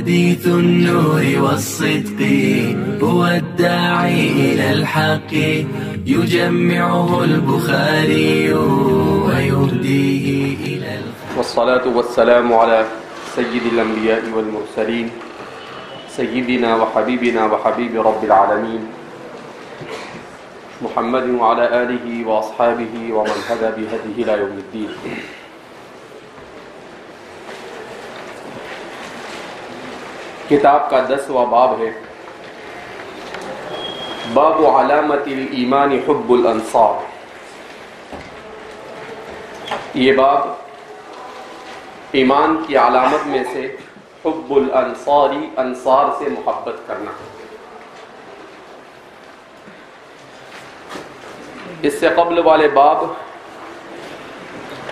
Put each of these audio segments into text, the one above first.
حديث النور والصدق هو الداعي إلى الحق يجمعه البخاري ويهديه إلى الخير. والصلاة والسلام على سيد الأنبياء والمرسلين سيدنا وحبيبنا وحبيب رب العالمين محمد وعلى آله وأصحابه ومن هدى بهديه إلى يوم الدين. کتاب کا 10واں باب ہے، باب علامت الایمان حب الانصار. یہ باب ایمان کی علامت میں سے حب الانصاری، انصار سے محبت کرنا. اس سے قبل والے باب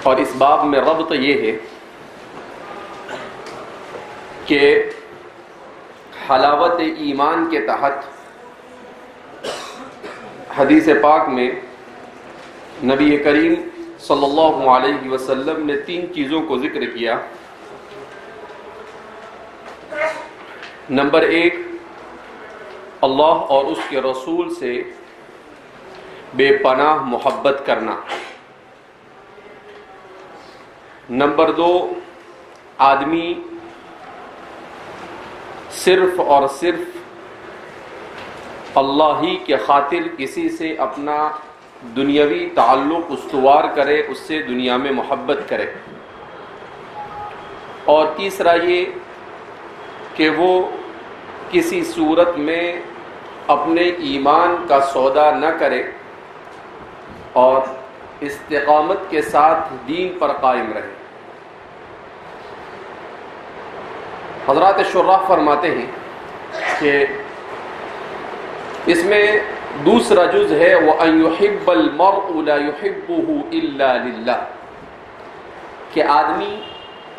اور اس باب میں ربط یہ ہے کہ حلاوت ایمان کے تحت حدیث پاک میں نبی کریم صلی اللہ علیہ وسلم نے 3 چیزوں کو ذکر کیا. نمبر 1، اللہ اور اس کے رسول سے بے پناہ محبت کرنا. نمبر 2، آدمی صرف اور صرف اللہ ہی کے خاطر کسی سے اپنا دنیاوی تعلق استوار کرے، اس سے دنیا میں محبت کرے. اور تیسرا یہ کہ وہ کسی صورت میں اپنے ایمان کا سودا نہ کرے اور استقامت کے ساتھ دین پر قائم رہے. حضرات شراح فرماتے ہیں کہ اس میں دوسرا جز ہے وَأَن يُحِبَّ الْمَرْءُ لَا يُحِبُّهُ إِلَّا لِلَّهِ، کہ آدمی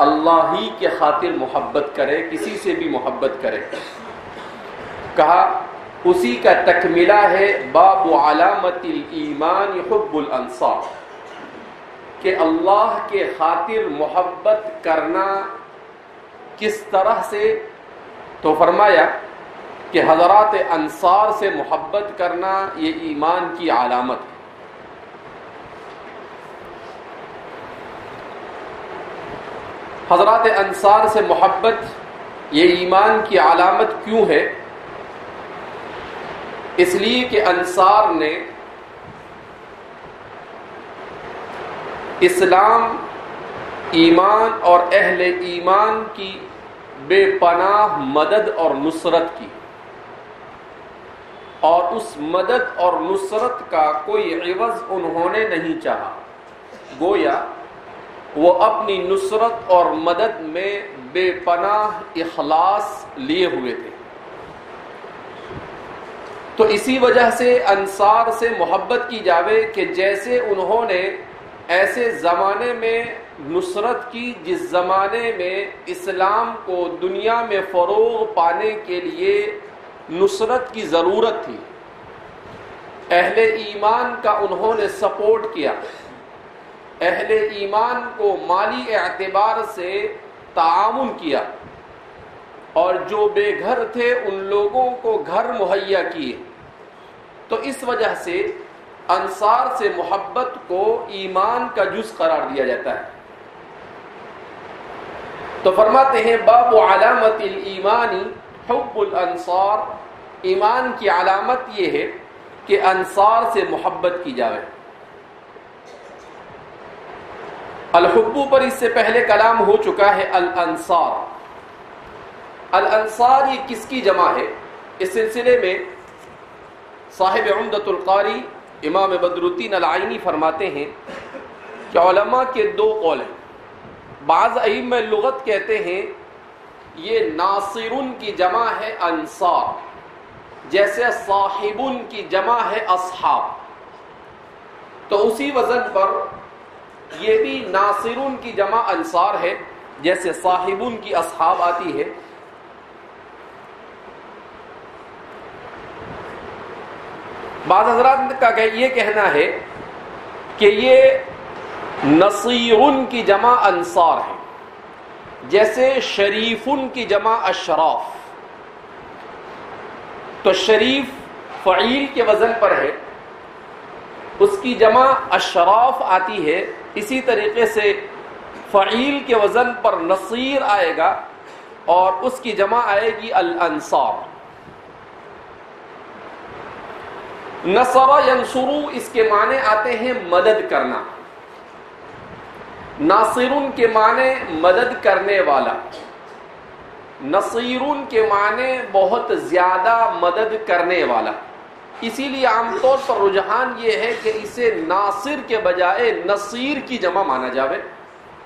اللہ ہی کے خاطر محبت کرے، کسی سے بھی محبت کرے. کہا اسی کا تکملہ ہے باب علامت الایمان حب الانصار، کہ اللہ کے خاطر محبت کرنا کس طرح سے. تو فرمایا کہ حضرات انصار سے محبت کرنا یہ ایمان کی علامت ہے. حضرات انصار سے محبت یہ ایمان کی علامت کیوں ہے؟ اس لیے کہ انصار نے اسلام، ایمان اور اہل ایمان کی بے پناہ مدد اور نصرت کی، اور اس مدد اور نصرت کا کوئی عوض انہوں نے نہیں چاہا. گویا وہ اپنی نصرت اور مدد میں بے پناہ اخلاص لیے ہوئے تھے. تو اسی وجہ سے انصار سے محبت کی جاوے کہ جیسے انہوں نے ایسے زمانے میں نصرت کی جس زمانے میں اسلام کو دنیا میں فروغ پانے کے لیے نصرت کی ضرورت تھی. اہل ایمان کا انہوں نے سپورٹ کیا، اہل ایمان کو مالی اعتبار سے تعاون کیا، اور جو بے گھر تھے ان لوگوں کو گھر مہیا کیے. تو اس وجہ سے انصار سے محبت کو ایمان کا جز قرار دیا جاتا ہے. تو فرماتے ہیں باب علامت الایمان حب الانصار، ایمان کی علامت یہ ہے کہ انصار سے محبت کی جائے. الحب پر اس سے پہلے کلام ہو چکا ہے. الانصار، الانصار یہ کس کی جمع ہے؟ اس سلسلے میں صاحب عمدۃ القاری امام بدر الدین العینی فرماتے ہیں کہ علماء کے 2 قول ہیں. بعض ائمہ لغت کہتے ہیں یہ ناصرن کی جمع ہے انصار، جیسے صاحبن کی جمع ہے اصحاب. تو اسی وزن پر یہ بھی ناصرن کی جمع انصار ہے، جیسے صاحبن کی اصحاب آتی ہے. بعض حضرات کا یہ کہنا ہے کہ یہ نصیرن کی جمع انصار ہے، جیسے شریفن کی جمع اشراف، تو شریف فعیل کے وزن پر ہے، اس کی جمع اشراف آتی ہے. اسی طریقے سے فعیل کے وزن پر نصیر آئے گا اور اس کی جمع آئے گی الانصار. نصر ینصرو اس کے معنی آتے ہیں مدد کرنا. ناصرون کے معنی مدد کرنے والا، نصیرون کے معنی بہت زیادہ مدد کرنے والا. اسی لیے عام طور پر رجحان یہ ہے کہ اسے ناصر کے بجائے نصیر کی جمع مانا جاوے،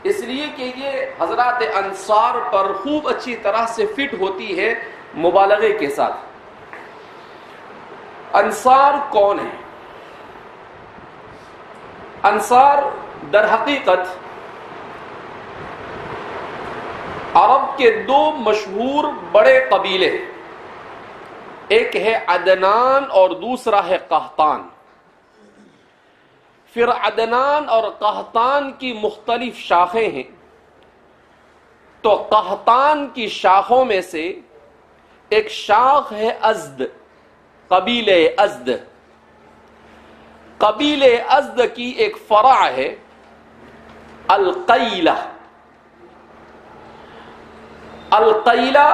اس لیے کہ یہ حضرات انصار پر خوب اچھی طرح سے فٹ ہوتی ہے مبالغے کے ساتھ. انصار کون ہیں؟ انصار در حقیقت عرب کے دو مشہور بڑے قبیلے ہیں، ایک ہے عدنان اور دوسرا ہے قحطان. پھر عدنان اور قحطان کی مختلف شاخیں ہیں. تو قحطان کی شاخوں میں سے ایک شاخ ہے ازد، قبیلہ ازد. قبیلہ ازد کی ایک فرع ہے القیلہ. القیلہ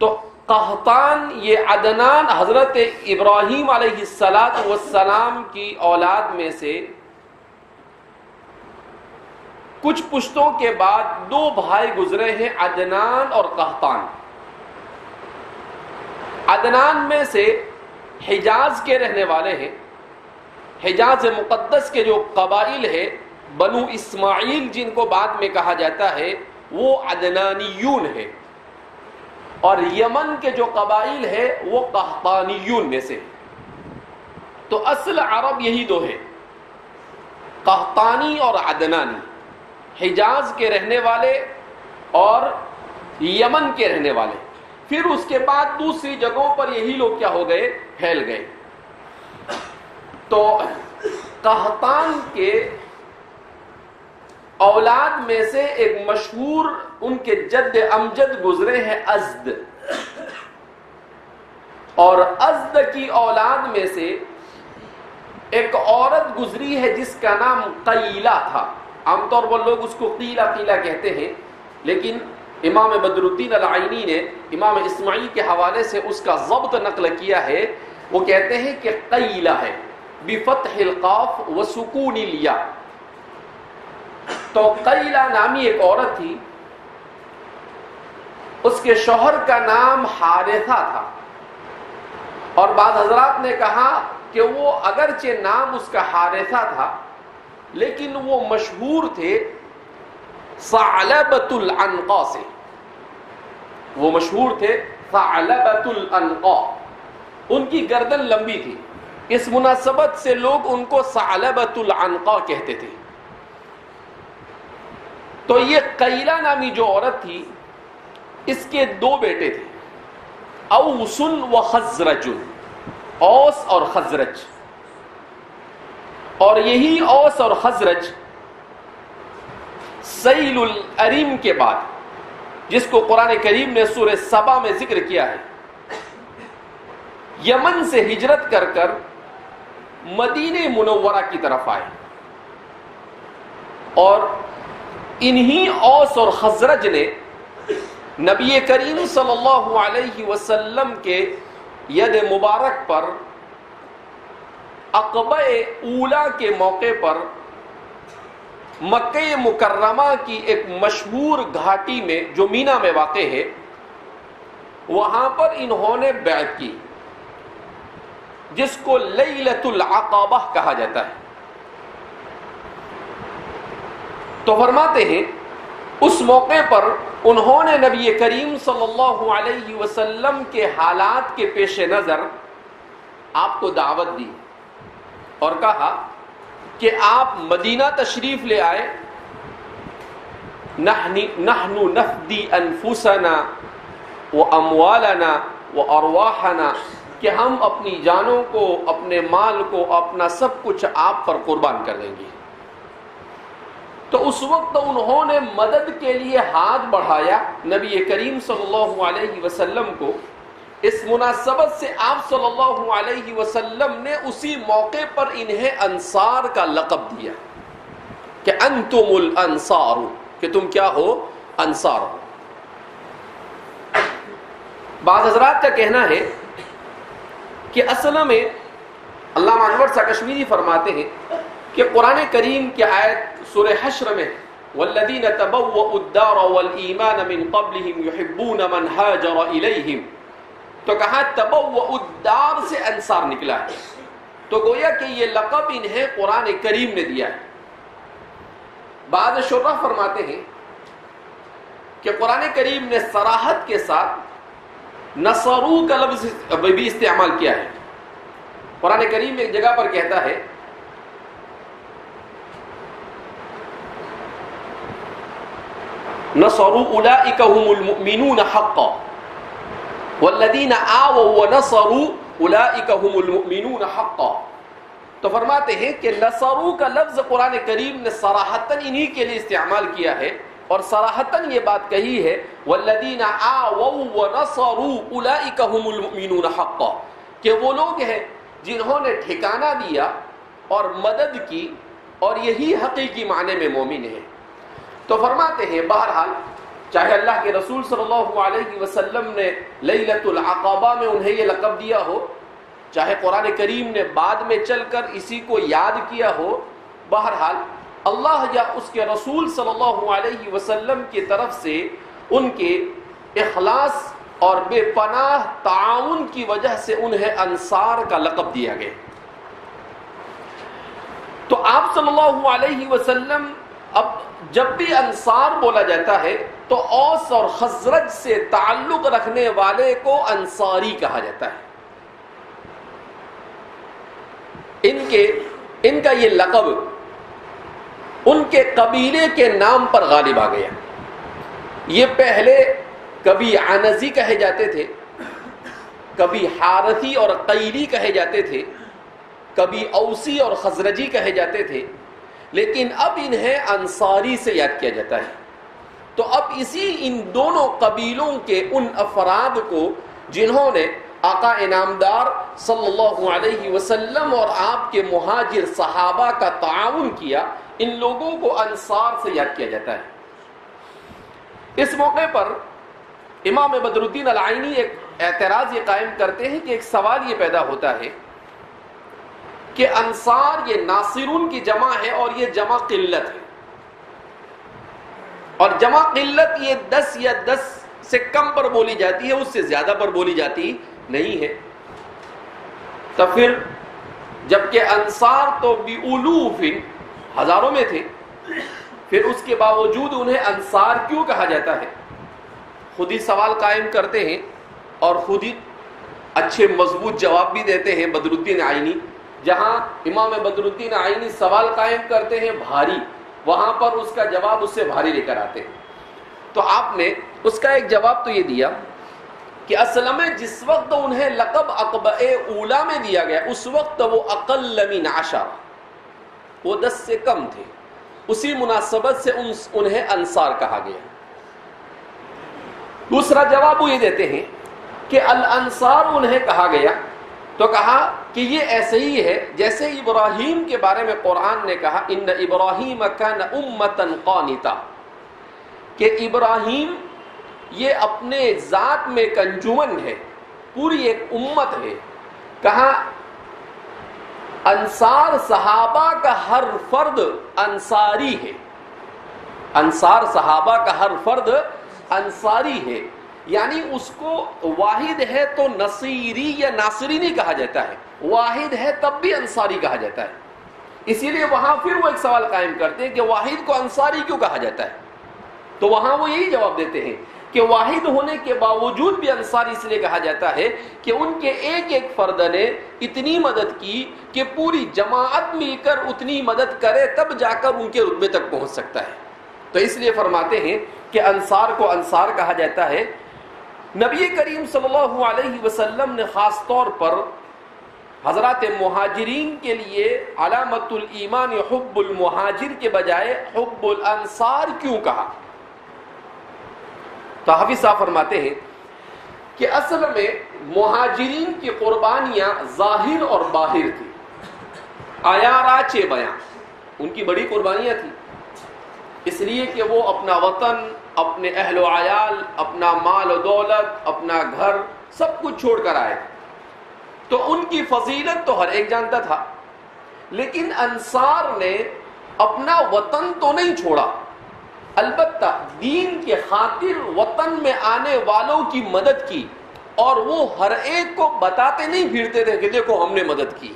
تو قحطان یہ عدنان حضرت ابراہیم علیہ السلام کی اولاد میں سے کچھ پشتوں کے بعد دو بھائی گزرے ہیں، عدنان اور قحطان. عدنان میں سے حجاز کے رہنے والے ہیں. حجاز مقدس کے جو قبائل ہے بنو اسماعیل جن کو بعد میں کہا جاتا ہے وہ عدنانیون ہے، اور یمن کے جو قبائل ہے وہ قحطانیون میں سے. تو اصل عرب یہی دو ہے، قحطانی اور عدنانی، حجاز کے رہنے والے اور یمن کے رہنے والے. پھر اس کے بعد دوسری جگہوں پر یہی لوگ کیا ہو گئے، پھیل گئے. تو قحطان کے اولاد میں سے ایک مشہور ان کے جد امجد گزرے ہیں ازد، اور ازد کی اولاد میں سے ایک عورت گزری ہے جس کا نام قیلہ تھا. عام طور پر لوگ اس کو قیلہ قیلہ کہتے ہیں، لیکن امام بدر الدین العینی نے امام اسماعیل کے حوالے سے اس کا ضبط نقل کیا ہے. وہ کہتے ہیں کہ قیلہ ہے بفتح القاف وسکون الیا. تو قیلہ نامی ایک عورت تھی، اس کے شوہر کا نام حارثہ تھا، اور بعض حضرات نے کہا کہ وہ اگرچہ نام اس کا حارثہ تھا لیکن وہ مشہور تھے ثعلبۃ العنقا سے. وہ مشہور تھے ثعلبۃ العنقا، ان کی گردن لمبی تھی، اس مناسبت سے لوگ ان کو ثعلبۃ العنقا کہتے تھے. تو یہ قیلہ نامی جو عورت تھی اس کے دو بیٹے تھے، اوس و خزرج، اوس اور خزرج. اور یہی اوس اور خزرج سیل العریم کے بعد، جس کو قرآن کریم نے سورہ سبا میں ذکر کیا ہے، یمن سے ہجرت کر کر مدینہ منورہ کی طرف آئے. اور انہی اوس اور خزرج نے نبی کریم صلی اللہ علیہ وسلم کے ید مبارک پر عقبہ اولا کے موقع پر مکہ مکرمہ کی ایک مشہور گھاٹی میں جو مینا میں واقع ہے، وہاں پر انہوں نے بیعت کی، جس کو لیلۃ العقبہ کہا جاتا ہے. تو فرماتے ہیں اس موقع پر انہوں نے نبی کریم صلی اللہ علیہ وسلم کے حالات کے پیش نظر آپ کو دعوت دی اور کہا کہ آپ مدینہ تشریف لے آئے. نحن نفدی انفسنا واموالنا وارواحنا، کہ ہم اپنی جانوں کو، اپنے مال کو، اپنا سب کچھ آپ پر قربان کر دیں گے. تو اس وقت انہوں نے مدد کے لیے ہاتھ بڑھایا نبی کریم صلی اللہ علیہ وسلم کو. اس مناسبت سے آپ صلی اللہ علیہ وسلم نے اسی موقع پر انہیں انصار کا لقب دیا کہ انتم الانصار، کہ تم کیا ہو؟ انصار ہو. بعض حضرات کا کہنا ہے کہ اصل میں علامہ انور شاہ کشمیری فرماتے ہیں کہ قرآن کریم کی آیت سورہ حشر میں والذین تبوؤوا الدار والایمان من قبلہم یحبون من ہاجر الیہم، تو کہا تبوؤوا الدار سے انصار نکلا ہے، تو گویا کہ یہ لقب انہیں قرآن کریم نے دیا ہے. بعض شرح فرماتے ہیں کہ قرآن کریم نے صراحت کے ساتھ نصرو کا لفظ بھی استعمال کیا ہے. قرآن کریم ایک جگہ پر کہتا ہے نصروا اولئک هم المؤمنون حقا والذین آووا ونصروا اولئک هم المؤمنون حقا. تو فرماتے ہیں کہ نصرو کا لفظ قرآن کریم نے صراحتاً انہی کے لیے استعمال کیا ہے اور صراحتاً یہ بات کہی ہے والذین آووا ونصروا اولئک هم المؤمنون حقا، کہ وہ لوگ ہیں جنہوں نے ٹھکانہ دیا اور مدد کی اور یہی حقیقی معنی میں مومن ہیں. تو فرماتے ہیں بہرحال چاہے اللہ کے رسول صلی اللہ علیہ وسلم نے لیلۃ العقبہ میں انہیں یہ لقب دیا ہو، چاہے قرآن کریم نے بعد میں چل کر اسی کو یاد کیا ہو، بہرحال اللہ یا اس کے رسول صلی اللہ علیہ وسلم کی طرف سے ان کے اخلاص اور بے پناہ تعاون کی وجہ سے انہیں انصار کا لقب دیا گیا. تو آپ صلی اللہ علیہ وسلم اب جب بھی انصار بولا جاتا ہے تو اوس اور خزرج سے تعلق رکھنے والے کو انصاری کہا جاتا ہے. ان کا یہ لقب ان کے قبیلے کے نام پر غالب آ گیا. یہ پہلے کبھی عنزی کہے جاتے تھے، کبھی حارثی اور قیلی کہے جاتے تھے، کبھی اوسی اور خزرجی کہے جاتے تھے، لیکن اب انہیں انصاری سے یاد کیا جاتا ہے. تو اب ان دونوں قبیلوں کے ان افراد کو جنہوں نے آقا انعامدار صلی اللہ علیہ وسلم اور آپ کے مہاجر صحابہ کا تعاون کیا، ان لوگوں کو انصار سے یاد کیا جاتا ہے. اس موقع پر امام بدر الدین العینی ایک اعتراض یہ قائم کرتے ہیں کہ ایک سوال یہ پیدا ہوتا ہے کہ انصار یہ ناصرون کی جمع ہے اور یہ جمع قلت ہے، اور جمع قلت یہ 10 یا 10 سے کم پر بولی جاتی ہے، اس سے زیادہ پر بولی جاتی نہیں ہے. تو پھر جبکہ انصار تو بِأُلُوفٍ ہزاروں میں تھے، پھر اس کے باوجود انہیں انصار کیوں کہا جاتا ہے؟ خود ہی سوال قائم کرتے ہیں اور خود ہی اچھے مضبوط جواب بھی دیتے ہیں بدر الدین عینی. جہاں امام بدر الدین عینی سوال قائم کرتے ہیں بھاری، وہاں پر اس کا جواب اس سے بھاری لے کر آتے ہیں. تو آپ نے اس کا ایک جواب تو یہ دیا کہ اصل میں جس وقت انہیں لقب عقبہ اولا میں دیا گیا اس وقت وہ اقل من 10، وہ 10 سے کم تھے، اسی مناسبت سے انہیں انصار کہا گیا. دوسرا جواب وہ یہ دیتے ہیں کہ الانصار انہیں کہا گیا تو کہا کہ یہ ایسے ہی ہے جیسے ابراہیم کے بارے میں قرآن نے کہا ان ابراہیم کان امتا قانتا، کہ ابراہیم یہ اپنے ذات میں ایک انجمن ہے، پوری ایک امت ہے. کہا انصار صحابہ کا ہر فرد انصاری ہے، انصار صحابہ کا ہر فرد انصاری ہے، یعنی اس کو واحد ہے تو نصیری یا ناصری نہیں کہا جاتا ہے، واحد ہے تب بھی انصاری کہا جاتا ہے. اسی لیے وہاں پھر وہ ایک سوال قائم کرتے ہیں کہ واحد کو انصاری کیوں کہا جاتا ہے؟ تو وہاں وہ یہی جواب دیتے ہیں کہ واحد ہونے کے باوجود بھی انصاری اس لیے کہا جاتا ہے کہ ان کے ایک ایک فرد نے اتنی مدد کی کہ پوری جماعت مل کر اتنی مدد کرے تب جا کر ان کے رتبے تک پہنچ سکتا ہے. تو اس لیے فرماتے ہیں کہ انصار کو انصار کہا جاتا ہے. نبی کریم صلی اللہ علیہ وسلم نے خاص طور پر حضرات مہاجرین کے لیے علامت الایمان حب المہاجر کے بجائے حب الانصار کیوں کہا؟ تو حافظ صاحب فرماتے ہیں کہ اصل میں مہاجرین کی قربانیاں ظاہر اور باہر تھی، آیاراچ بیان، ان کی بڑی قربانیاں تھیں، اس لیے کہ وہ اپنا وطن، اپنے اہل و عیال، اپنا مال و دولت، اپنا گھر سب کچھ چھوڑ کر آئے، تو ان کی فضیلت تو ہر ایک جانتا تھا۔ لیکن انصار نے اپنا وطن تو نہیں چھوڑا، البتہ دین کے خاطر وطن میں آنے والوں کی مدد کی، اور وہ ہر ایک کو بتاتے نہیں پھرتے تھے کہ دیکھو ہم نے مدد کی۔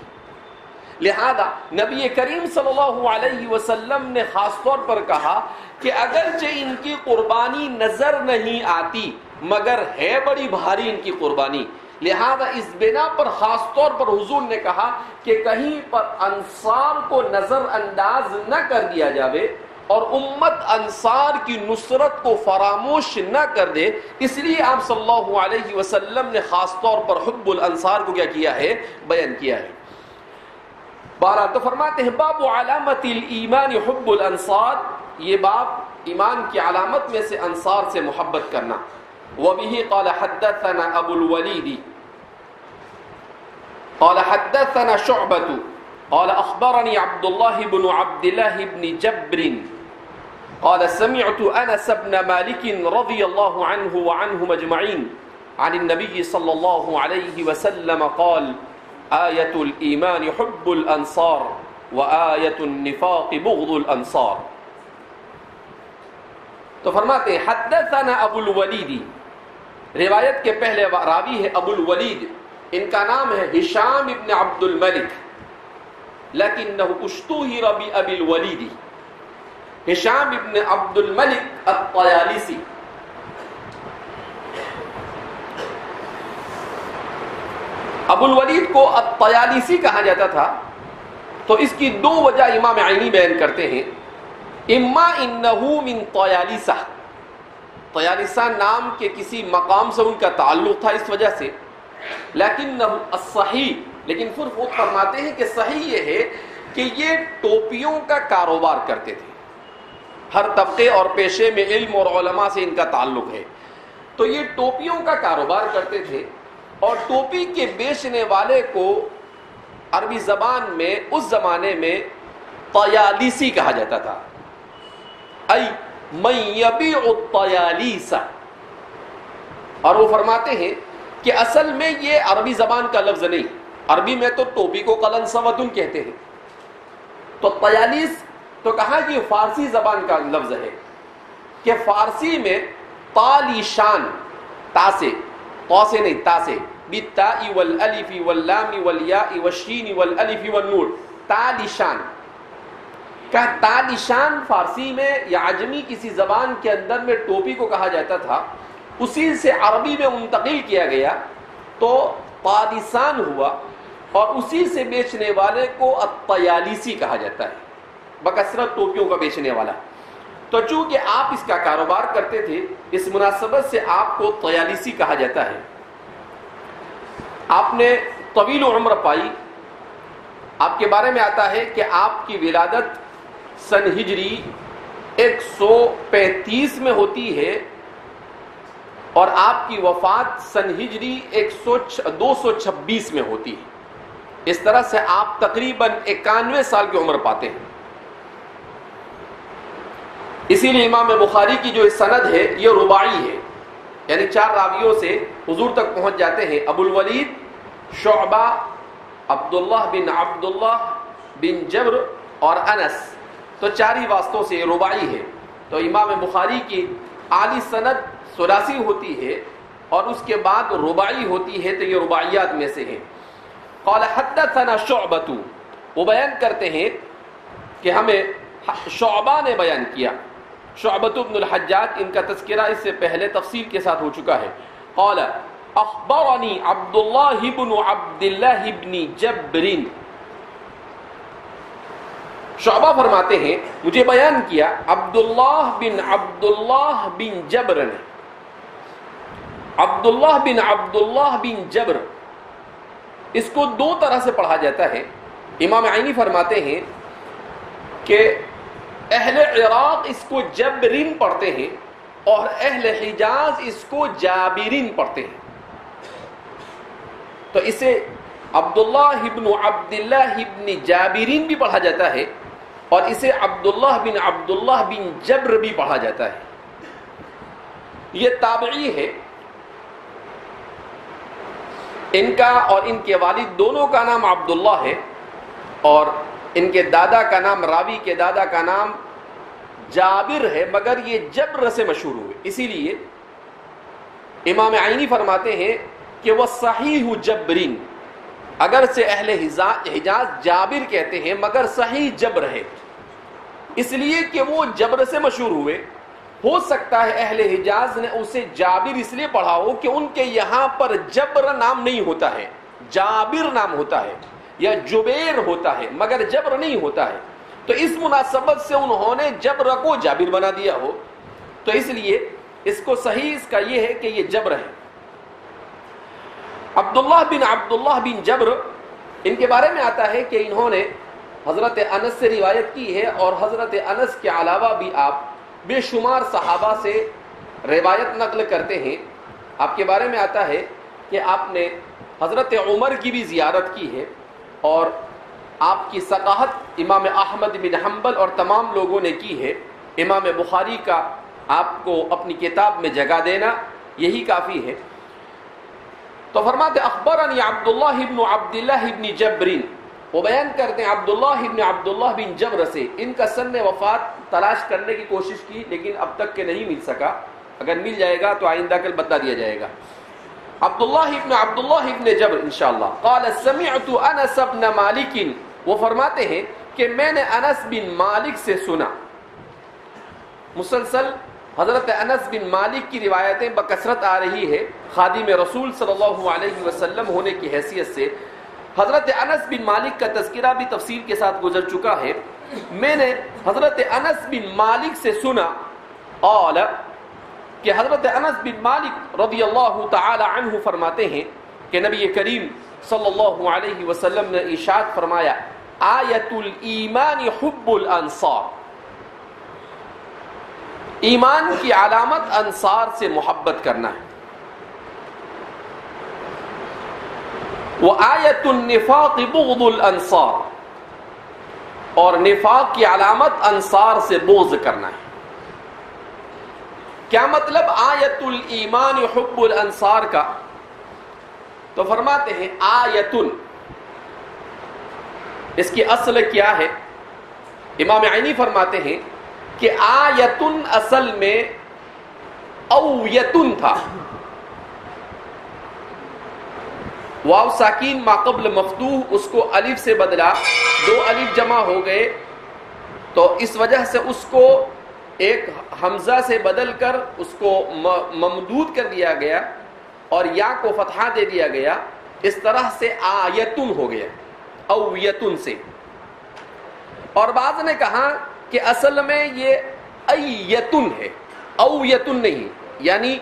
لہذا نبی کریم صلی اللہ علیہ وسلم نے خاص طور پر کہا کہ اگرچہ ان کی قربانی نظر نہیں آتی مگر ہے بڑی بھاری ان کی قربانی، لہذا اس بنا پر خاص طور پر حضور نے کہا کہ کہیں پر انصار کو نظر انداز نہ کر دیا جاوے اور امت انصار کی نصرت کو فراموش نہ کر دے، اس لیے آپ صلی اللہ علیہ وسلم نے خاص طور پر حب الانصار کو کیا کیا ہے؟ بیان کیا ہے۔ بہرحال تو فرماتے ہیں باب علامت الایمان حب الانصار، یہ باب ایمان کی علامت میں سے انصار سے محبت کرنا۔ وبه قال حدثنا ابو الولید قال حدثنا شعبة قال اخبرني عبد الله بن جبر قال سمعت انس بن مالك رضي الله عنه وعنهم اجمعين عن النبي صلى الله عليه وسلم قال آية الإيمان حب الأنصار وآية النفاق بغض الأنصار۔ تو فرماتے ہیں حدثنا ابو الولید، روایت کے پہلے راوی ہے ابو الولید، ان کا نام ہے ہشام ابن عبد الملک، لیکنہ اشتہر بأبی الولید، ہشام ابن عبد الملک الطیالسی۔ ابو الولید کو الطیالسی کہا جاتا تھا، تو اس کی دو وجہ امام عینی بیان کرتے ہیں۔ اما انہو من طیالسہ، طیالسہ نام کے کسی مقام سے ان کا تعلق تھا اس وجہ سے، لیکن الصحیح، لیکن پھر خود فرماتے ہیں کہ صحیح یہ ہے کہ یہ ٹوپیوں کا کاروبار کرتے تھے، ہر طبقے اور پیشے میں علم اور علماء سے ان کا تعلق ہے، تو یہ ٹوپیوں کا کاروبار کرتے تھے، اور ٹوپی کے بیچنے والے کو عربی زبان میں اس زمانے میں طیالسی کہا جاتا تھا، ای من یبیع الطیالیس۔ اور وہ فرماتے ہیں کہ اصل میں یہ عربی زبان کا لفظ نہیں، عربی میں تو ٹوپی کو قلنسوۃ کہتے ہیں، تو طیالیس تو کہا کہ فارسی زبان کا لفظ ہے، کہ فارسی میں طالیشان، تا سے، طا سے نہیں تا سے، بالتاء والالف واللام والیاء والشین والالف والنون، تالیشان کا تالیشان فارسی میں یا عجمی کسی زبان کے اندر میں ٹوپی کو کہا جاتا تھا، اسی سے عربی میں منتقل کیا گیا تو طالسان ہوا، اور اسی سے بیچنے والے کو الطیالسی کہا جاتا ہے، بکثرت ٹوپیوں کا بیچنے والا۔ تو چونکہ آپ اس کا کاروبار کرتے تھے، اس مناسبت سے آپ کو طیالسی کہا جاتا ہے۔ آپ نے طویل عمر پائی، آپ کے بارے میں آتا ہے کہ آپ کی ولادت سن ہجری 135 میں ہوتی ہے، اور آپ کی وفات سن ہجری 226 میں ہوتی ہے۔ اس طرح سے آپ تقریباً 91 سال کی عمر پاتے ہیں۔ اسی لیے امام بخاری کی جو سند ہے یہ رباعی ہے، یعنی 4 راویوں سے حضور تک پہنچ جاتے ہیں، ابو الولید، شعبہ، عبداللہ بن جبر اور انس، تو 4 ہی واسطوں سے رباعی ہے۔ تو امام بخاری کی اعلی سند ثلاثی ہوتی ہے اور اس کے بعد رباعی ہوتی ہے، تو یہ رباعیات میں سے ہے۔ قال حدثنا شعبۃ، وہ بیان کرتے ہیں کہ ہمیں شعبہ نے بیان کیا، شعبۃ بن الحجاج، ان کا تذکرہ اس سے پہلے تفصیل کے ساتھ ہو چکا ہے۔ قال اخبرنی عبداللہ بن جبر، شعبہ فرماتے ہیں مجھے بیان کیا عبداللہ بن جبر نے، عبداللہ بن جبر اس کو دو طرح سے پڑھا جاتا ہے. امام عینی فرماتے ہیں کہ اہل عراق اس کو جبرین پڑھتے ہیں اور اہل حجاز اس کو جابرین پڑھتے ہیں. تو اسے عبداللہ ابن عبداللہ ابن جابرین بھی پڑھا جاتا ہے اور اسے عبداللہ بن جبر بھی پڑھا جاتا ہے. یہ تابعی ہے. ان کا اور ان کے والد دونوں کا نام عبداللہ ہے اور ان کے دادا کا نام، راوی کے دادا کا نام جابر ہے، مگر یہ جبر سے مشہور ہوئے. اسی لیے امام عینی فرماتے ہیں کہ وہ صحیح جبرین، اگر سے اہل حجاز جابر کہتے ہیں مگر صحیح جبر ہے، اس لیے کہ وہ جبر سے مشہور ہوئے. ہو سکتا ہے اہل حجاز نے اسے جابر اس لیے پڑھا ہو کہ ان کے یہاں پر جبر نام نہیں ہوتا ہے، جابر نام ہوتا ہے یا جبیر ہوتا ہے مگر جبر نہیں ہوتا ہے. تو اس مناسبت سے انہوں نے جبر کو جابر بنا دیا ہو، تو اس لیے اس کو صحیح اس کا یہ ہے کہ یہ جبر ہے. عبداللہ بن جبر، ان کے بارے میں آتا ہے کہ انہوں نے حضرت انس سے روایت کی ہے اور حضرت انس کے علاوہ بھی آپ بے شمار صحابہ سے روایت نقل کرتے ہیں. آپ کے بارے میں آتا ہے کہ آپ نے حضرت عمر کی بھی زیارت کی ہے اور آپ کی ثقافت امام احمد بن حنبل اور تمام لوگوں نے کی ہے. امام بخاری کا آپ کو اپنی کتاب میں جگہ دینا یہی کافی ہے. تو فرماتے اخبرنی عبداللہ ابن عبداللہ ابن جبرین، وہ بیان کرتے ہیں عبداللہ بن جبر سے. ان کا سن وفات تلاش کرنے کی کوشش کی لیکن اب تک کے نہیں مل سکا، اگر مل جائے گا تو آئندہ کل بتا دیا جائے گا. عبداللہ ابن جبر انشاءاللہ. قال سمعت انس بن مالک، وہ فرماتے ہیں کہ میں نے انس بن مالک سے سنا. مسلسل حضرت انس بن مالک کی روایتیں بکثرت آ رہی ہے. خادم رسول صلی اللہ علیہ وسلم ہونے کی حیثیت سے حضرت انس بن مالک کا تذکرہ بھی تفصیل کے ساتھ گزر چکا ہے. میں نے حضرت انس بن مالک سے سنا قال، کہ حضرت انس بن مالک رضی اللہ تعالی عنہ فرماتے ہیں کہ نبی کریم صلی اللہ علیہ وسلم نے ارشاد فرمایا آیت الایمان حب الانصار، ایمان کی علامت انصار سے محبت کرنا ہے. وآیت النفاق بغض الانصار، اور نفاق کی علامت انصار سے بغض کرنا ہے. کیا مطلب آیت الایمان حب الانصار کا؟ تو فرماتے ہیں آیتن، اس کی اصل کیا ہے؟ امام عینی فرماتے ہیں کہ آیتن اصل میں اویتن تھا، واو ساکین ما قبل مفتوح، اس کو الف سے بدلا، دو الف جمع ہو گئے تو اس وجہ سے اس کو ایک حمزہ سے بدل کر اس کو ممدود کر دیا گیا اور یا کو فتحہ دے دیا گیا. اس طرح سے آیتن ہو گیا اویتن سے. اور بعض نے کہا کہ اصل میں یہ ایتن ہے، اویتن نہیں، یعنی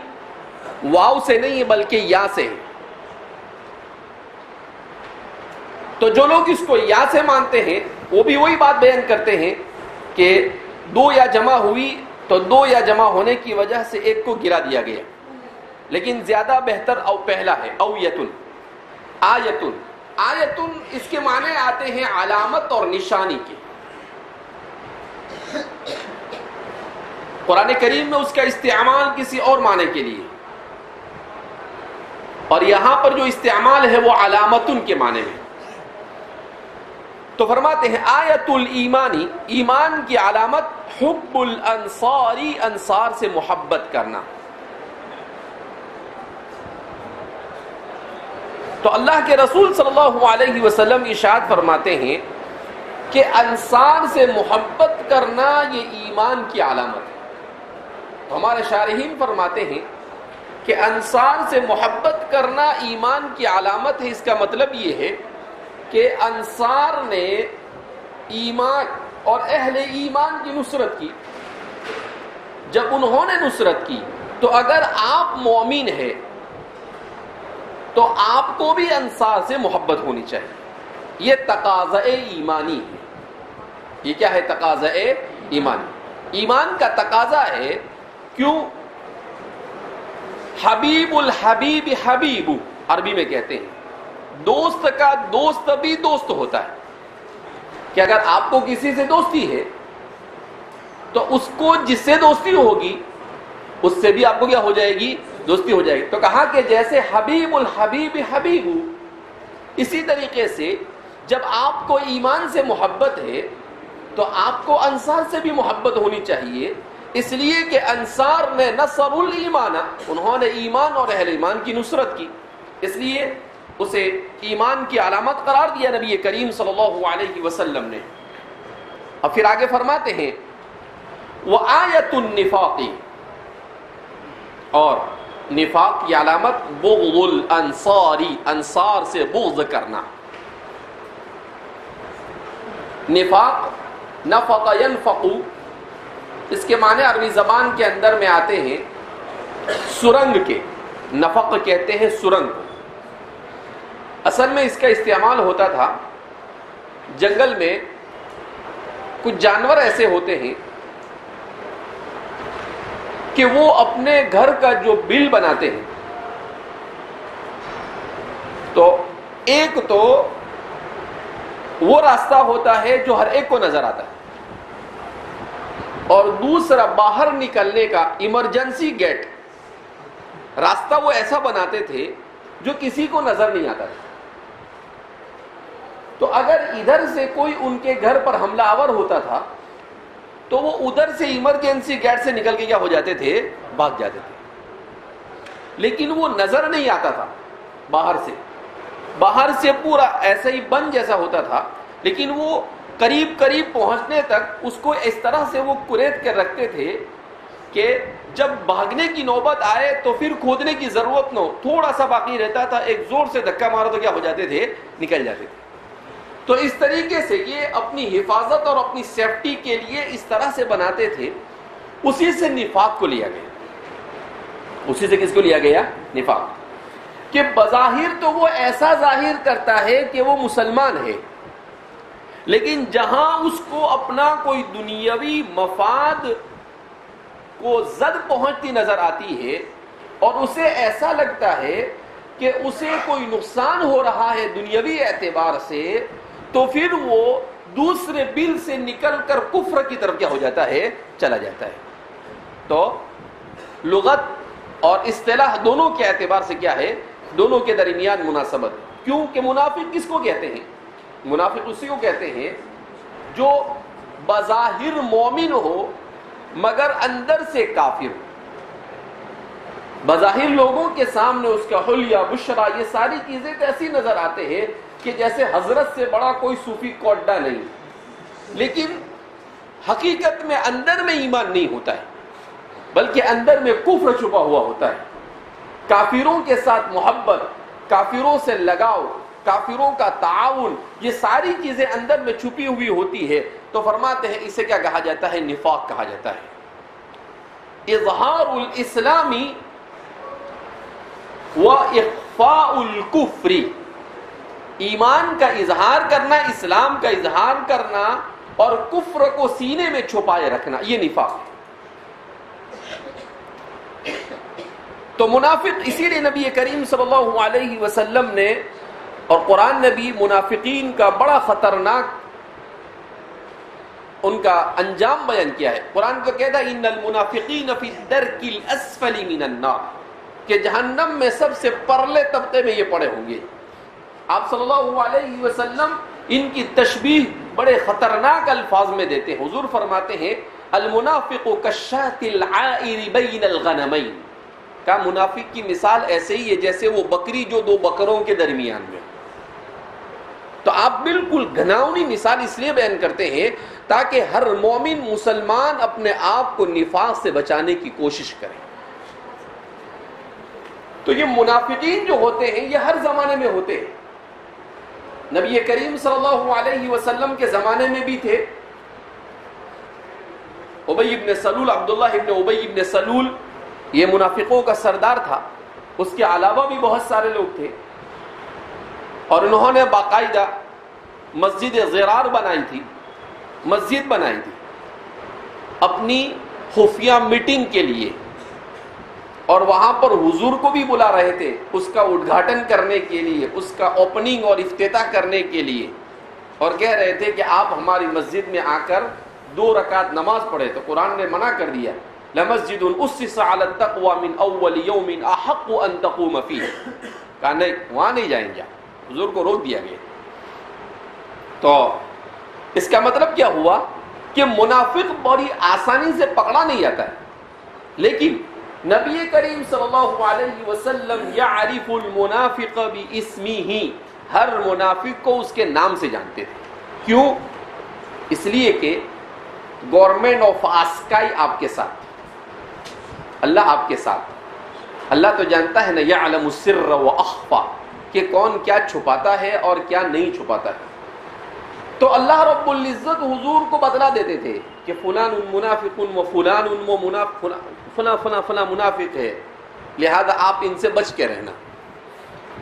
واو سے نہیں بلکہ یا سے ہے. تو جو لوگ اس کو یا سے مانتے ہیں وہ بھی وہی بات بیان کرتے ہیں کہ دو یا جمع ہوئی تو دو یا جمع ہونے کی وجہ سے ایک کو گرا دیا گیا، لیکن زیادہ بہتر او پہلا ہے اویتن. آیتن، آیتن اس کے معنی آتے ہیں علامت اور نشانی کے. قرآن کریم میں اس کا استعمال کسی اور معنی کے لیے، اور یہاں پر جو استعمال ہے وہ علامتن کے معنی میں. تو فرماتے ہیں آیت الایمانی، ایمان کی علامت حب الانصاری، انصار سے محبت کرنا. تو اللہ کے رسول صلی اللہ علیہ وسلم ارشاد فرماتے ہیں کہ انصار سے محبت کرنا یہ ایمان کی علامت ہے. تو ہمارے شارحین فرماتے ہیں کہ انصار سے محبت کرنا ایمان کی علامت ہے. اس کا مطلب یہ ہے کہ انصار نے ایمان اور اہل ایمان کی نصرت کی. جب انہوں نے نصرت کی تو اگر آپ مومن ہیں تو آپ کو بھی انصار سے محبت ہونی چاہیے. یہ تقاضا ایمانی ہے. یہ کیا ہے؟ تقاضا ایمانی. ایمان کا تقاضا ہے. کیوں؟ حبیب الحبیب حبیب عربی میں کہتے ہیں دوست کا دوست بھی دوست ہوتا ہے. کہ اگر آپ کو کسی سے دوستی ہے تو اس کو جس سے دوستی ہوگی اس سے بھی آپ کو کیا ہو جائے گی؟ دوستی ہو جائے گی. تو کہا کہ جیسے حبیب الحبیب حبیب، اسی طریقے سے جب آپ کو ایمان سے محبت ہے تو آپ کو انصار سے بھی محبت ہونی چاہیے. اس لیے کہ انصار نے نصر الایمان، انہوں نے ایمان اور اہل ایمان کی نصرت کی، اس لیے اسے ایمان کی علامت قرار دیا نبی کریم صلی اللہ علیہ وسلم نے. اور پھر آگے فرماتے ہیں وآیۃ النفاق، اور نفاق کی علامت بغض الانصاری، انصار سے بغض کرنا. نفاق نفق ینفق، اس کے معنی عربی زبان کے اندر میں آتے ہیں سرنگ کے. نفق کہتے ہیں سرنگ. اصل میں اس کا استعمال ہوتا تھا جنگل میں کچھ جانور ایسے ہوتے ہیں کہ وہ اپنے گھر کا جو بل بناتے ہیں تو ایک تو وہ راستہ ہوتا ہے جو ہر ایک کو نظر آتا ہے، اور دوسرا باہر نکلنے کا ایمرجنسی گیٹ راستہ وہ ایسا بناتے تھے جو کسی کو نظر نہیں آتا تھا. تو اگر ادھر سے کوئی ان کے گھر پر حملہ آور ہوتا تھا تو وہ ادھر سے ایمرجنسی گیٹ سے نکل کے کیا ہو جاتے تھے؟ بھاگ جاتے تھے. لیکن وہ نظر نہیں آتا تھا باہر سے پورا ایسا ہی بند جیسا ہوتا تھا، لیکن وہ قریب پہنچنے تک اس کو اس طرح سے وہ کریت کر رکھتے تھے کہ جب بھاگنے کی نوبت آئے تو پھر کھودنے کی ضرورت نہ ہو. تھوڑا سا باقی رہتا تھا، ایک زور سے دھکا مارو تو کیا ہو جاتے تھے؟ نکل جاتے تھے. تو اس طریقے سے یہ اپنی حفاظت اور اپنی سیفٹی کے لیے اس طرح سے بناتے تھے. اسی سے نفاق کو لیا گیا. اسی سے کس کو لیا گیا؟ نفاق. کہ بظاہر تو وہ ایسا ظاہر کرتا ہے کہ وہ مسلمان ہے، لیکن جہاں اس کو اپنا کوئی دنیاوی مفاد کو زد پہنچتی نظر آتی ہے اور اسے ایسا لگتا ہے کہ اسے کوئی نقصان ہو رہا ہے دنیاوی اعتبار سے، تو پھر وہ دوسرے بل سے نکل کر کفر کی طرف کیا ہو جاتا ہے؟ چلا جاتا ہے. تو لغت اور اصطلاح دونوں کے اعتبار سے کیا ہے؟ دونوں کے درمیان مناسبت. کیوں کہ منافق کس کو کہتے ہیں؟ منافق اسی کو کہتے ہیں جو بظاہر مومن ہو مگر اندر سے کافر ہو. بظاہر لوگوں کے سامنے اس کا حلیہ بشرا یہ ساری چیزیں ایسی نظر آتے ہیں کہ جیسے حضرت سے بڑا کوئی صوفی کو اڈا نہیں، لیکن حقیقت میں اندر میں ایمان نہیں ہوتا ہے، بلکہ اندر میں کفر چھپا ہوا ہوتا ہے. کافروں کے ساتھ محبت، کافروں سے لگاؤ، کافروں کا تعاون، یہ ساری چیزیں اندر میں چھپی ہوئی ہوتی ہے. تو فرماتے ہیں اسے کیا کہا جاتا ہے؟ نفاق کہا جاتا ہے. اظہار الاسلامی و اخفاء الکفر، ایمان کا اظہار کرنا، اسلام کا اظہار کرنا اور کفر کو سینے میں چھپائے رکھنا، یہ نفاق ہے. تو منافق، اسی لیے نبی کریم صلی اللہ علیہ وسلم نے اور قرآن نے بھی منافقین کا بڑا خطرناک ان کا انجام بیان کیا ہے. قرآن کو کہتا ہے ان المنافقین فی الدرک الاسفل من النار، کہ جہنم میں سب سے پرلے طبقے میں یہ پڑے ہوں گے. آپ صلی اللہ علیہ وسلم ان کی تشبیہ بڑے خطرناک الفاظ میں دیتے ہیں. حضور فرماتے ہیں المنافق کالشاة العائر بین الغنمین، کا منافق کی مثال ایسے ہی ہے جیسے وہ بکری جو دو بکروں کے درمیان میں. تو آپ بالکل گھناؤنی مثال اس لیے بیان کرتے ہیں تاکہ ہر مومن مسلمان اپنے آپ کو نفاق سے بچانے کی کوشش کرے. تو یہ منافقین جو ہوتے ہیں یہ ہر زمانے میں ہوتے ہیں. نبی کریم صلی اللہ علیہ وسلم کے زمانے میں بھی تھے. ابی ابن سلول، عبداللہ ابن ابی ابن سلول یہ منافقوں کا سردار تھا. اس کے علاوہ بھی بہت سارے لوگ تھے. اور انہوں نے باقاعدہ مسجد زرار بنائی تھی، مسجد بنائی تھی اپنی خفیہ میٹنگ کے لیے، اور وہاں پر حضور کو بھی بلا رہے تھے اس کا ادگھاٹن کرنے کے لیے، اس کا اوپننگ اور افتتاح کرنے کے لیے، اور کہہ رہے تھے کہ آپ ہماری مسجد میں آ کر 2 رکعت نماز پڑھے۔ تو قرآن نے منع کر دیا، لَمَسْجِدٌ أُسِّسَ عَلَى التَّقْوَى مِنْ أَوَّلِ يَوْمٍ أَحَقُّ أَن تَقُومَ فِيهِ، کہا نہیں، وہاں نہیں جائیں گے، حضور کو روک دیا گیا۔ تو اس کا مطلب کیا ہوا کہ منافق بڑی آسانی سے پکڑا نہیں جاتا ہے، لیکن نبی کریم صلی اللہ علیہ وسلم یعرف المنافق باسمہ، ہر منافق کو اس کے نام سے جانتے تھے۔ کیوں؟ اس لیے کہ گورنمنٹ آف آسکائی آپ کے ساتھ، اللہ آپ کے ساتھ، اللہ تو جانتا ہے نا، یعلم السر واخفی، کہ کون کیا چھپاتا ہے اور کیا نہیں چھپاتا ہے۔ تو اللہ رب العزت حضور کو بتلا دیتے تھے کہ فلان منافق و فلان فلاں منافق ہے، لہذا آپ ان سے بچ کے رہنا۔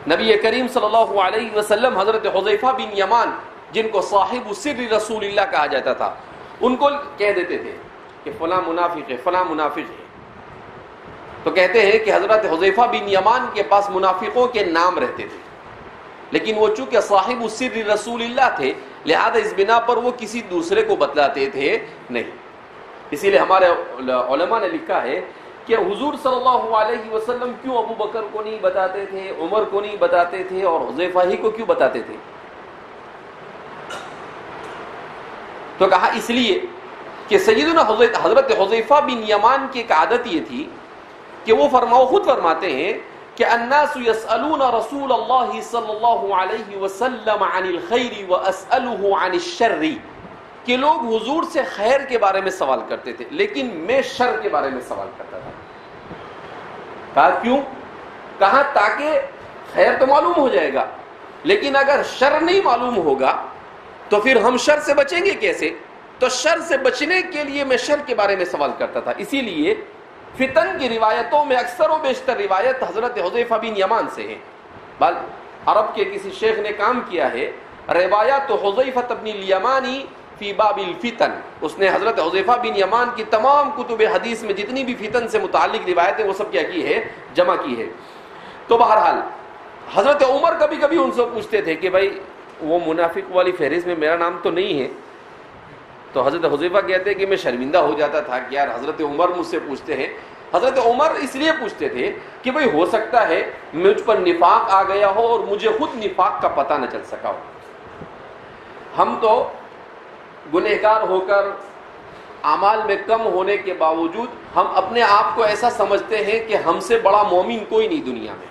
نبی کریم صلی اللہ علیہ وسلم حضرت حذیفہ بن یمان، جن کو صاحب سر رسول اللہ کہا جاتا تھا، ان کو کہہ دیتے تھے کہ فلاں منافق ہے، فلاں منافق ہے۔ تو کہتے ہیں کہ حضرت حذیفہ بن یمان کے پاس منافقوں کے نام رہتے تھے، لیکن وہ چونکہ صاحب سر رسول اللہ تھے، لہذا اس بنا پر وہ کسی دوسرے کو بتلاتے تھے نہیں۔ اسی لیے ہمارے علماء نے لکھا ہے کہ حضور صلی اللہ علیہ وسلم کیوں ابو بکر کو نہیں بتاتے تھے، عمر کو نہیں بتاتے تھے، اور حذیفہ ہی کو کیوں بتاتے تھے؟ تو کہا اس لیے کہ سیدنا حضرت حذیفہ بن یمان کی ایک عادت یہ تھی کہ وہ خود فرماتے ہیں کہ الناس يسألون رسول اللہ صلی اللہ علیہ وسلم عن الخیر واسألہ عن الشر، کہ لوگ حضور سے خیر کے بارے میں سوال کرتے تھے، لیکن میں شر کے بارے میں سوال کرتا تھا۔ کہا کیوں؟ کہا تاکہ خیر تو معلوم ہو جائے گا، لیکن اگر شر نہیں معلوم ہوگا تو پھر ہم شر سے بچیں گے کیسے؟ تو شر سے بچنے کے لیے میں شر کے بارے میں سوال کرتا تھا۔ اسی لیے فتن کی روایتوں میں اکثر و بیشتر روایت حضرت حذیفہ بن یمان سے ہے۔ بل عرب کے کسی شیخ نے کام کیا ہے روایات حذیفہ بن الیمانی فی باب الفتن، اس نے حضرت حذیفہ بن یمان کی تمام کتب حدیث میں جتنی بھی فتن سے متعلق روایتیں وہ سب کیا کی ہے، جمع کی ہے۔ تو بہرحال حضرت عمر کبھی کبھی ان سے پوچھتے تھے کہ بھائی وہ منافق والی فہرست میں میرا نام تو نہیں ہے، تو حضرت حذیفہ کہتے ہیں کہ میں شرمندہ ہو جاتا تھا کہ یار حضرت عمر مجھ سے پوچھتے ہیں۔ حضرت عمر اس لیے پوچھتے تھے کہ بھئی ہو سکتا ہے مجھ پر نفاق آ گیا ہو اور مجھے خود نفاق کا پتہ نہ چل سکا ہو۔ ہم تو گنہگار ہو کر اعمال میں کم ہونے کے باوجود ہم اپنے آپ کو ایسا سمجھتے ہیں کہ ہم سے بڑا مومن کوئی نہیں دنیا میں،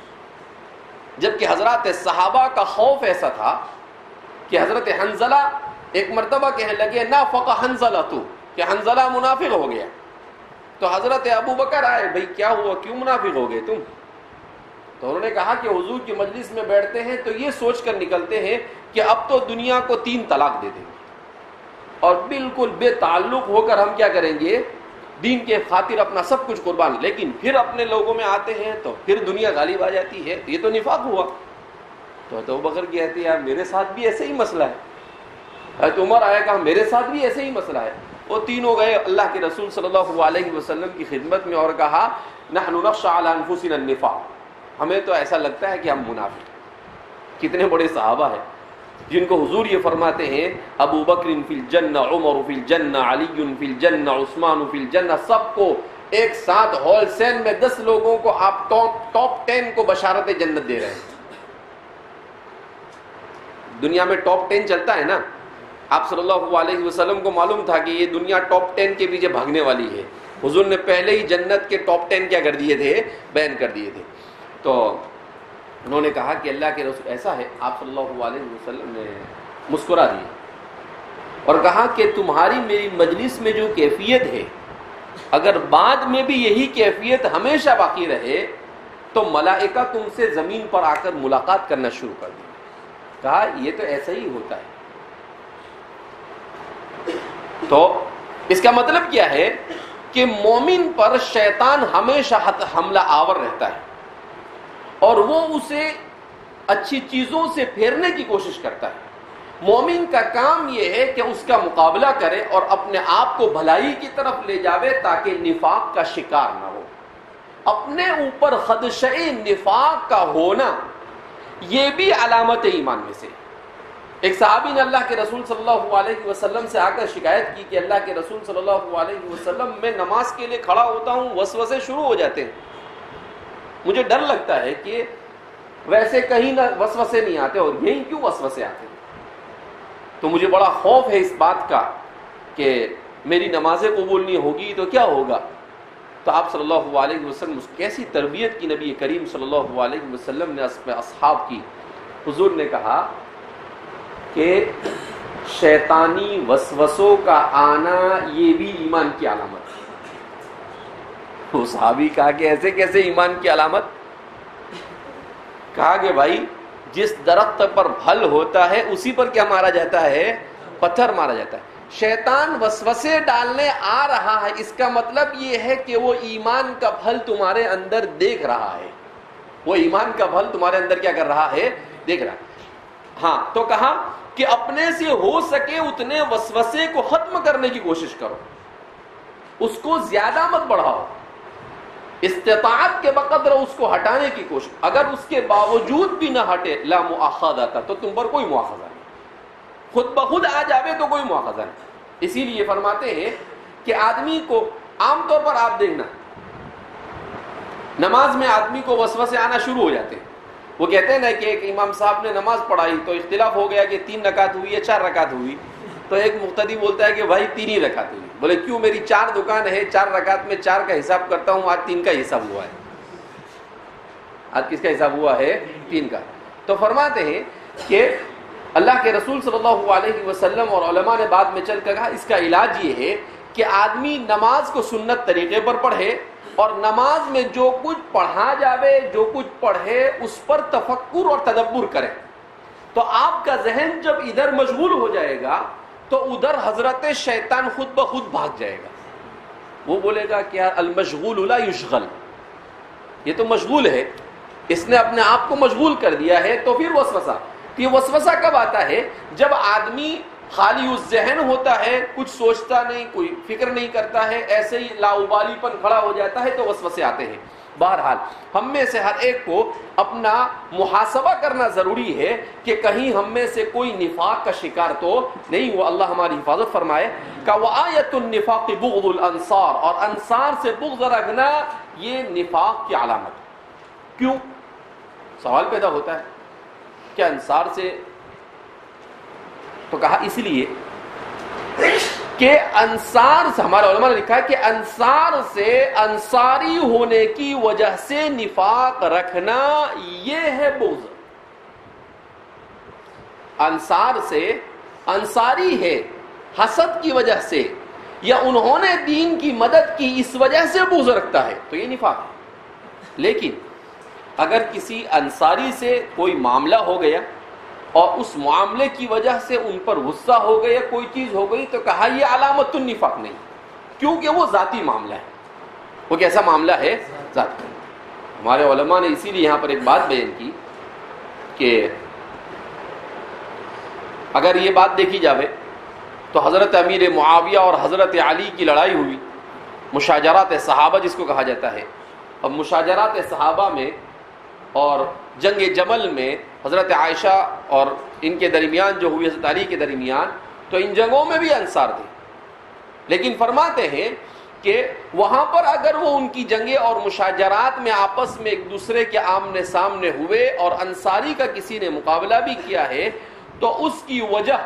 جبکہ حضرات صحابہ کا خوف ایسا تھا کہ حضرت حنظلہ ایک مرتبہ کہنے لگے نافق حنظلہ تو، کہ حنظلہ منافق ہو گیا۔ تو حضرت ابو بکر آئے، بھئی کیا ہوا، کیوں منافق ہو گئے تم؟ تو انہوں نے کہا کہ حضور کی مجلس میں بیٹھتے ہیں تو یہ سوچ کر نکلتے ہیں کہ اب تو دنیا کو 3 طلاق دے دیں گے، اور بالکل بے تعلق ہو کر ہم کیا کریں گے، دین کے خاطر اپنا سب کچھ قربان، لیکن پھر اپنے لوگوں میں آتے ہیں تو پھر دنیا غالب آ جاتی ہے، یہ تو نفاق ہوا۔ تو ابو بکر کہتے ہیں یار میرے ساتھ بھی ایسے ہی مسئلہ ہے۔ حضرت عمر آیا، کہا میرے ساتھ بھی ایسے ہی مسئلہ ہے۔ وہ تینوں گئے اللہ کے رسول صلی اللہ علیہ وسلم کی خدمت میں اور کہا نحن نخشى على انفسنا النفاق، ہمیں تو ایسا لگتا ہے کہ ہم منافق ہیں۔ کتنے بڑے صحابہ ہیں جن کو حضور یہ فرماتے ہیں ابو بکر فی الجنہ، عمر فی الجنہ، علی فی الجنہ، عثمان فی الجنہ، سب کو ایک ساتھ ہول سیل میں 10 لوگوں کو آپ ٹاپ 10 کو بشارت جنت دے رہے ہیں۔ دنیا میں ٹاپ 10 چلتا ہے نا، آپ صلی اللہ علیہ وسلم کو معلوم تھا کہ یہ دنیا ٹاپ 10 کے پیچھے بھاگنے والی ہے، حضور نے پہلے ہی جنت کے ٹاپ 10 کیا کر دیے تھے، بیان کر دیے تھے۔ تو انہوں نے کہا کہ اللہ کے رسول ایسا ہے، آپ صلی اللہ علیہ وسلم نے مسکرا دیے اور کہا کہ تمہاری میری مجلس میں جو کیفیت ہے، اگر بعد میں بھی یہی کیفیت ہمیشہ باقی رہے تو ملائکہ تم سے زمین پر آ کر ملاقات کرنا شروع کر دیں۔ کہا یہ تو ایسا ہی ہوتا ہے۔ تو اس کا مطلب کیا ہے کہ مومن پر شیطان ہمیشہ حملہ آور رہتا ہے، اور وہ اسے اچھی چیزوں سے پھیرنے کی کوشش کرتا ہے. مومن کا کام یہ ہے کہ اس کا مقابلہ کرے اور اپنے آپ کو بھلائی کی طرف لے جاوے تاکہ نفاق کا شکار نہ ہو. اپنے اوپر خدشہ نفاق کا ہونا یہ بھی علامت ایمان میں سے. ایک صحابی نے اللہ کے رسول صلی اللہ علیہ وسلم سے آ کر شکایت کی کہ اللہ کے رسول صلی اللہ علیہ وسلم میں نماز کے لیے کھڑا ہوتا ہوں وسوسے شروع ہو جاتے ہیں, مجھے ڈر لگتا ہے کہ ویسے کہیں نہ وسوسے نہیں آتے اور یہیں کیوں وسوسے آتے ہیں, تو مجھے بڑا خوف ہے اس بات کا کہ میری نمازیں قبول نہیں ہوگی تو کیا ہوگا. تو آپ صلی اللہ علیہ وسلم کیسی تربیت کی نبی کریم صلی اللہ علیہ وسلم نے اصحاب کی. حضور نے کہا کہ شیطانی وسوسوں کا آنا یہ بھی ایمان کی علامت ہے. وہ صحابی کہا کہ ایسے کیسے ایمان کی علامت؟ کہا کہ بھائی جس درخت پر پھل ہوتا ہے اسی پر کیا مارا جاتا ہے؟ پتھر مارا جاتا ہے. شیطان وسوسے ڈالنے آ رہا ہے, اس کا مطلب یہ ہے کہ وہ ایمان کا پھل تمہارے اندر دیکھ رہا ہے. وہ ایمان کا پھل تمہارے اندر کیا کر رہا ہے؟ دیکھ رہا ہے. ہاں, تو کہا کہ اپنے سے ہو سکے اتنے وسوسے کو ختم کرنے کی کوشش کرو, اس کو زیادہ مت بڑھاؤ, استطاعت کے بقدر اس کو ہٹانے کی کوشش. اگر اس کے باوجود بھی نہ ہٹے لا مؤاخذہ کا, تو تم پر کوئی مؤاخذہ نہیں, خود بخود آ جاوے تو کوئی مؤاخذہ نہیں. اسی لیے فرماتے ہیں کہ آدمی کو عام طور پر آپ دیکھنا نماز میں آدمی کو وسوسے آنا شروع ہو جاتے ہیں. وہ کہتے ہیں نا کہ ایک امام صاحب نے نماز پڑھائی تو اختلاف ہو گیا کہ 3 رکعت ہوئی یا 4 رکعت ہوئی, تو ایک مقتدی بولتا ہے کہ بھائی 3 ہی رکعت ہوئی. بولے کیوں؟ میری 4 دکان ہے, 4 رکعت میں 4 کا حساب کرتا ہوں, آج 3 کا حساب ہوا ہے. آج کس کا حساب ہوا ہے؟ 3 کا. تو فرماتے ہیں کہ اللہ کے رسول صلی اللہ علیہ وسلم اور علماء نے بعد میں چل کر کہا اس کا علاج یہ ہے کہ آدمی نماز کو سنت طریقے پر پڑھے اور نماز میں جو کچھ پڑھا جاوے, جو کچھ پڑھے اس پر تفکر اور تدبر کرے. تو آپ کا ذہن جب ادھر مشغول ہو جائے گا تو ادھر حضرت شیطان خود بخود بھاگ جائے گا. وہ بولے گا کہ المشغول لا یشغل, یہ تو مشغول ہے, اس نے اپنے آپ کو مشغول کر دیا ہے. تو پھر وسوسہ, یہ وسوسہ کب آتا ہے؟ جب آدمی خالی اس ذہن ہوتا ہے, کچھ سوچتا نہیں, کوئی فکر نہیں کرتا ہے, ایسے ہی لاؤبالی پن کھڑا ہو جاتا ہے تو وسوسے آتے ہیں. بہرحال ہم میں سے ہر ایک کو اپنا محاسبہ کرنا ضروری ہے کہ کہیں ہم میں سے کوئی نفاق کا شکار تو نہیں ہوا. اللہ ہماری حفاظت فرمائے. کہ وآیۃ النفاق بغض الانصار, اور انصار سے بغض رکھنا یہ نفاق کی علامت. کیوں؟ سوال پیدا ہوتا ہے کہ انصار سے, تو کہا اس لیے کہ انصار سے, ہمارے علماء نے لکھا ہے کہ انصار سے انصاری ہونے کی وجہ سے نفاق رکھنا یہ ہے بغض. انصار سے انصاری ہے حسد کی وجہ سے یا انہوں نے دین کی مدد کی اس وجہ سے بغض رکھتا ہے تو یہ نفاق ہے. لیکن اگر کسی انصاری سے کوئی معاملہ ہو گیا اور اس معاملے کی وجہ سے ان پر غصہ ہو گیا, کوئی چیز ہو گئی, تو کہا یہ علامت النفاق نہیں, کیونکہ وہ ذاتی معاملہ ہے. وہ کیسا معاملہ ہے؟ ذاتی. ہمارے علماء نے اسی لیے یہاں پر ایک بات بیان کی کہ اگر یہ بات دیکھی جاوے تو حضرت امیر معاویہ اور حضرت علی کی لڑائی ہوئی, مشاجرات صحابہ جس کو کہا جاتا ہے. اب مشاجرات صحابہ میں اور جنگ جمل میں حضرت عائشہ اور ان کے درمیان جو ہوئی حضرت علی کے درمیان, تو ان جنگوں میں بھی انصار تھے. لیکن فرماتے ہیں کہ وہاں پر اگر وہ ان کی جنگیں اور مشاجرات میں آپس میں ایک دوسرے کے آمنے سامنے ہوئے اور انصاری کا کسی نے مقابلہ بھی کیا ہے تو اس کی وجہ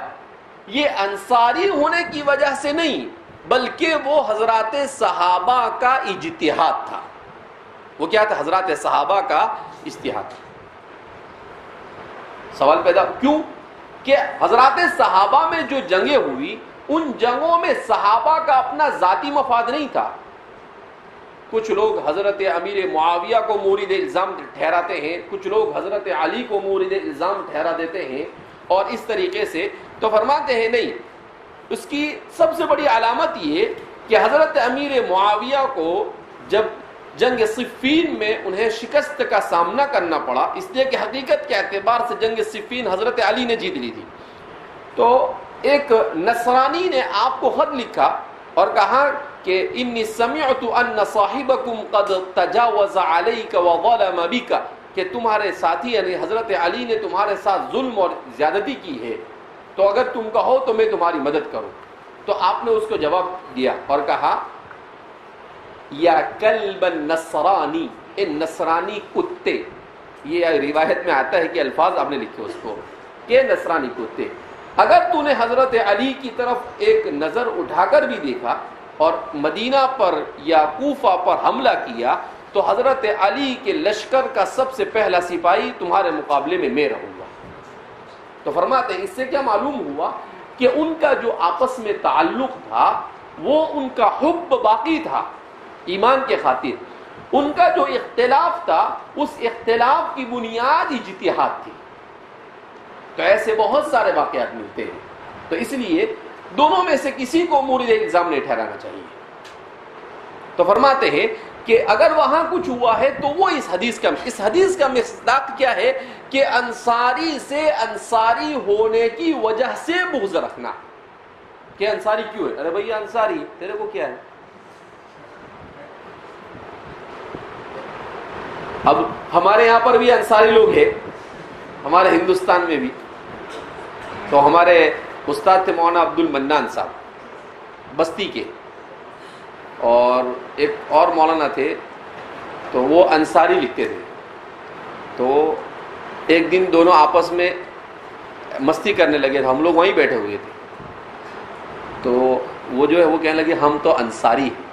یہ انصاری ہونے کی وجہ سے نہیں بلکہ وہ حضرات صحابہ کا اجتہاد تھا. وہ کیا تھا؟ حضرات صحابہ کا اجتہاد. سوال پیدا کیوں؟ کہ حضرات صحابہ میں جو جنگیں ہوئی ان جنگوں میں صحابہ کا اپنا ذاتی مفاد نہیں تھا. کچھ لوگ حضرت امیر معاویہ کو مورد الزام ٹھہراتے ہیں, کچھ لوگ حضرت علی کو مورد الزام ٹھہرا دیتے ہیں, اور اس طریقے سے. تو فرماتے ہیں نہیں, اس کی سب سے بڑی علامت یہ کہ حضرت امیر معاویہ کو جب جنگ صفین میں انہیں شکست کا سامنا کرنا پڑا، اس لیے کہ حقیقت کے اعتبار سے جنگ صفین حضرت علی نے جیت لی تھی۔ تو ایک نصرانی نے آپ کو خط لکھا اور کہا کہ انی سمعت ان صاحبکم قد تجاوز علیک وظلم بک، کہ تمہارے ساتھی یعنی حضرت علی نے تمہارے ساتھ ظلم اور زیادتی کی ہے، تو اگر تم کہو تو میں تمہاری مدد کروں۔ تو آپ نے اس کو جواب دیا اور کہا یا کلب النصرانی، اے نصرانی کتے، یہ روایت میں آتا ہے کہ الفاظ آپ نے لکھے اس کو کہ نصرانی کتے، اگر تو نے حضرت علی کی طرف ایک نظر اٹھا کر بھی دیکھا اور مدینہ پر یا کوفہ پر حملہ کیا تو حضرت علی کے لشکر کا سب سے پہلا سپاہی تمہارے مقابلے میں رہوں گا۔ تو فرماتے ہیں اس سے کیا معلوم ہوا کہ ان کا جو آپس میں تعلق تھا وہ ان کا حب باقی تھا ایمان کے خاطر، ان کا جو اختلاف تھا اس اختلاف کی بنیاد اجتہاد تھی۔ تو ایسے بہت سارے واقعات ملتے ہیں، تو اس لیے دونوں میں سے کسی کو مورد الزام نہیں ٹھہرانا چاہیے۔ تو فرماتے ہیں کہ اگر وہاں کچھ ہوا ہے تو وہ اس حدیث کا مصداق کیا ہے کہ انصاری سے انصاری ہونے کی وجہ سے بغض رکھنا، کہ انصاری کیوں ہے؟ ارے بھائی انصاری تیرے کو کیا ہے؟ اب ہمارے یہاں پر بھی انصاری لوگ ہیں، ہمارے ہندوستان میں بھی۔ تو ہمارے استاد تھے مولانا عبد المنان صاحب بستی کے، اور ایک اور مولانا تھے تو وہ انصاری لکھتے تھے۔ تو ایک دن دونوں آپس میں مستی کرنے لگے تھے، ہم لوگ وہیں بیٹھے ہوئے تھے، تو وہ جو ہے وہ کہنے لگے ہم تو انصاری ہیں۔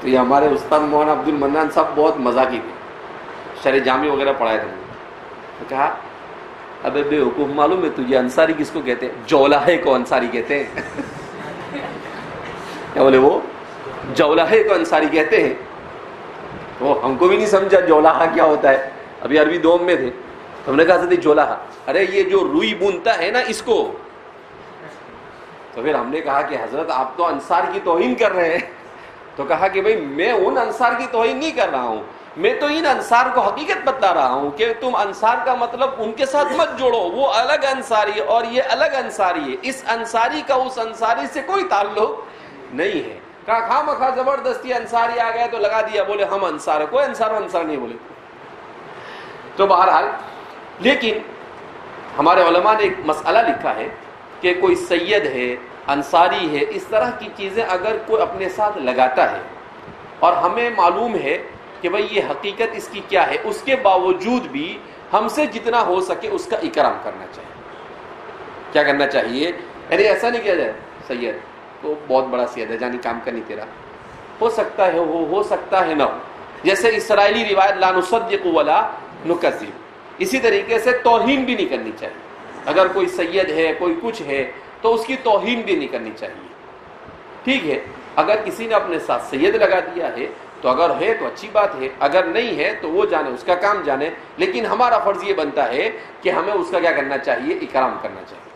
تو یہ ہمارے استاد مولانا عبد المنان صاحب بہت مزاقی تھے، شرح جامع وغیرہ پڑھائے تھے۔ تو کہا ابے بے وقوف، معلوم ہے تجھے انصاری کس کو کہتے ہیں؟ جولاہے کو انصاری کہتے ہیں۔ کیا بولے؟ وہ جولاہے کو انصاری کہتے ہیں۔ تو ہم کو بھی نہیں سمجھا جولاہا کیا ہوتا ہے، ابھی عربی دوم میں تھے، ہم نے کہا تھا جولاہا، ارے یہ جو روئی بونتا ہے نا اس کو۔ تو پھر ہم نے کہا کہ حضرت آپ تو انصار کی توہین کر رہے ہیں۔ تو کہا کہ بھئی میں ان انصار کی توہین نہیں کر رہا ہوں، میں تو ان انصار کو حقیقت بتا رہا ہوں کہ تم انصار کا مطلب ان کے ساتھ مت جوڑو، وہ الگ انصاری اور یہ الگ انصاری ہے، اس انصاری کا اس انصاری سے کوئی تعلق نہیں ہے۔ کہا خواہ مخواہ زبردستی انصاری آ گئے تو لگا دیا، بولے ہم انصار ہے، کوئی انصار نہیں بولے۔ تو بہرحال لیکن ہمارے علماء نے ایک مسئلہ لکھا ہے کہ کوئی سید ہے، انصاری ہے، اس طرح کی چیزیں اگر کوئی اپنے ساتھ لگاتا ہے اور ہمیں معلوم ہے کہ بھئی یہ حقیقت اس کی کیا ہے، اس کے باوجود بھی ہم سے جتنا ہو سکے اس کا اکرام کرنا چاہیے۔ کیا کرنا چاہیے؟ یعنی ایسا نہیں کیا جائے سید تو بہت بڑا سید ہے، جانی کام کا نہیں تیرا، ہو سکتا ہے ہو سکتا ہے نہ ہو، جیسے اسرائیلی روایت لا نصدق ولا نکذب، اسی طریقے سے توہین بھی نہیں کرنی چاہیے۔ اگر کوئی سید ہے، کوئی کچھ ہے تو اس کی توہین بھی نہیں کرنی چاہیے۔ ٹھیک ہے، اگر کسی نے اپنے ساتھ سید لگا دیا ہے تو اگر ہے تو اچھی بات ہے، اگر نہیں ہے تو وہ جانے، اس کا کام جانے، لیکن ہمارا فرض یہ بنتا ہے کہ ہمیں اس کا کیا کرنا چاہیے؟ اکرام کرنا چاہیے۔